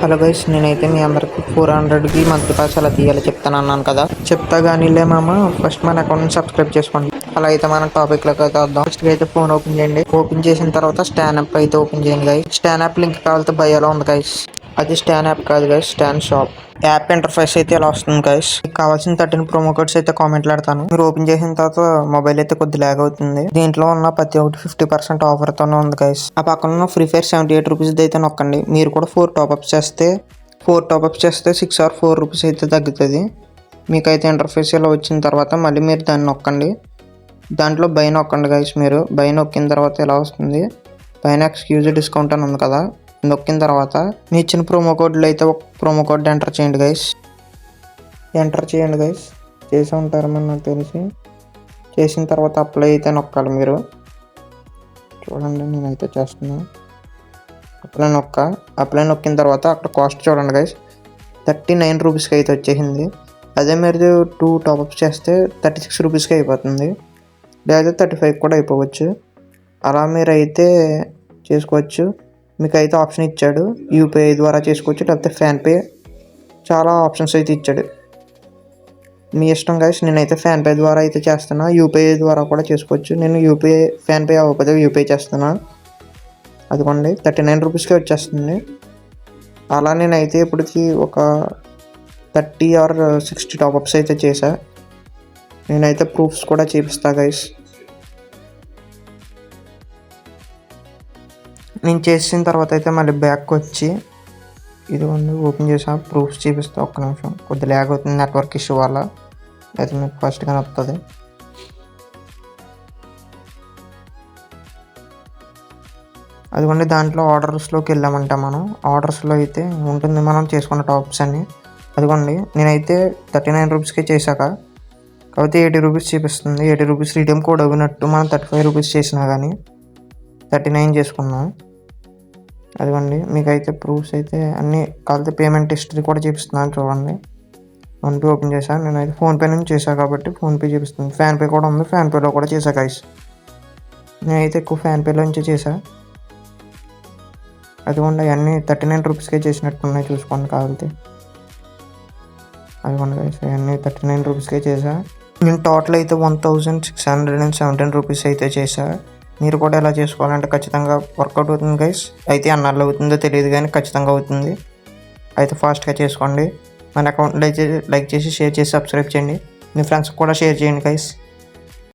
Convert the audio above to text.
Hello guys, నేనైతే మీ అందరికి 400కి monthly pass ఎలా తీయాలో చెప్తాను అన్నాను కదా. చెప్తా గానీలే మామ, ఫస్ట్ మన అకౌంట్ని సబ్స్క్రైబ్ చేసుకోండి. అలా అయితే మన టాపిక్లోకి అయితే వద్దాం. ఫస్ట్ అయితే ఫోన్ ఓపెన్ చేయండి. ఓపెన్ చేసిన తర్వాత స్టాన్ యాప్ అయితే ఓపెన్ చేయండి గైస్. స్టాన్ యాప్ లింక్ కావాలితే బయోలో ఉంది గైస్. అది స్టాన్ యాప్ కాదు guys, Stan shop. App interface అయితే ఇలా వస్తుంది గైస్. మీకు కావాల్సిన 13 ప్రోమో కోడ్స్ అయితే కామెంట్లు పెడతాను. మీరు ఓపెన్ చేసిన తర్వాత మొబైల్ అయితే కొద్ది లాగ్ అవుతుంది. దీంట్లో ఉన్న ప్రతి ఒక్కటి 50% ఆఫర్ తోనే ఉంది గైస్. ఆ పక్కన ఉన్న ఫ్రీ ఫైర్ 78 రూపీస్ అయితే నొక్కండి. మీరు కూడా 4 టాప్అప్స్ చేస్తే 6 ఆర్ 4 రూపీస్ అయితే తగ్గుతుంది. మీకైతే ఇంటర్ఫేస్ ఇలా వచ్చిన తర్వాత మళ్ళీ మీరు దాన్ని నొక్కండి. దాంట్లో బై నొక్కండి గైస్. మీరు బై నొక్కిన తర్వాత ఇలా వస్తుంది. పైన ఎక్స్క్యూజ్ డిస్కౌంట్ అని ఉంది కదా, నొక్కిన తర్వాత మీ ఇచ్చిన ప్రోమో కోడ్లో అయితే ఒక ప్రోమో కోడ్ ఎంటర్ చేయండి గైస్. చేసి ఉంటారని నాకు తెలిసి. చేసిన తర్వాత అప్లై అయితే నొక్కాలి మీరు. చూడండి, నేనైతే చేస్తున్నాను. అప్లై నొక్కిన తర్వాత అక్కడ కాస్ట్ చూడండి గైస్, 39 రూపీస్కి అయితే వచ్చేసింది. అదే మీరు 2 టాప్అప్స్ చేస్తే 36 రూపీస్కి అయిపోతుంది, లేదా 35 కూడా అయిపోవచ్చు. అలా మీరు అయితే చేసుకోవచ్చు. మీకు అయితే ఆప్షన్ ఇచ్చాడు, యూపీఐ ద్వారా చేసుకోవచ్చు, లేకపోతే ఫోన్పే, చాలా ఆప్షన్స్ అయితే ఇచ్చాడు. మీ ఇష్టం గైస్. నేనైతే ఫోన్పే ద్వారా అయితే చేస్తున్నా, యూపీఐ ద్వారా కూడా చేసుకోవచ్చు. నేను ఫోన్పే అవ్వకపోతే యూపీఐ చేస్తున్నా. అదిగోండి, 39 రూపీస్కి వచ్చేస్తుంది. అలా నేనైతే ఇప్పటికి ఒక 30 ఆర్ 60 టాప్అప్స్ అయితే చేశా. నేనైతే ప్రూఫ్స్ కూడా చూపిస్తా గైస్. నేను చేసిన తర్వాత అయితే మళ్ళీ బ్యాక్ వచ్చి ఇదిగోండి ఓపెన్ చేసా, ప్రూఫ్స్ చూపిస్తా. ఒక్క నిమిషం, కొద్ది ల్యాగ్ అవుతుంది నెట్వర్క్ ఇష్యూ వల్ల. అయితే మీకు ఫస్ట్గా వస్తుంది. అదిగోండి, దాంట్లో ఆర్డర్స్లోకి వెళ్ళామంటే మనం ఆర్డర్స్లో అయితే ఉంటుంది మనం చేసుకున్న టాప్స్ అన్ని. అదిగోండి, నేనైతే 39 రూపీస్కే చేశాక కాకపోతే 80 రూపీస్ చూపిస్తుంది. 80 రూపీస్ రిడీమ్ కోడ్ అవినట్టు మనం 35 రూపీస్ చేసినా కానీ 39 చేసుకున్నాం. అదిగోండి, మీకైతే ప్రూఫ్స్ అయితే అన్నీ కాకపోతే పేమెంట్ హిస్టరీ కూడా చూపిస్తున్నాను చూడండి. ఫోన్పే ఓపెన్ చేశాను. నేనైతే ఫోన్పే నుంచి చేశాను కాబట్టి ఫోన్పే చూపిస్తుంది. ఫోన్పే కూడా ఉంది, ఫోన్పేలో కూడా చేశా గైస్. నేనైతే ఎక్కువ ఫోన్పేలో నుంచి చేశాను. అదిగోండి, అవన్నీ 39 రూపీస్కే చేసినట్టున్నాయి, చూసుకోండి కావాలితే. అదిగోండి గైస్, అవన్నీ 39 రూపీస్కే చేశా. నేను టోటల్ అయితే 1617 రూపీస్ అయితే చేశా. మీరు కూడా ఎలా చేసుకోవాలంటే ఖచ్చితంగా వర్కౌట్ అవుతుంది గైస్. అయితే అన్నాళ్ళు అవుతుందో తెలియదు కానీ ఖచ్చితంగా అవుతుంది. అయితే ఫాస్ట్గా చేసుకోండి. మన అకౌంట్లో అయితే లైక్ చేసి, షేర్ చేసి, సబ్స్క్రైబ్ చేయండి. మీ ఫ్రెండ్స్కి కూడా షేర్ చేయండి గైస్.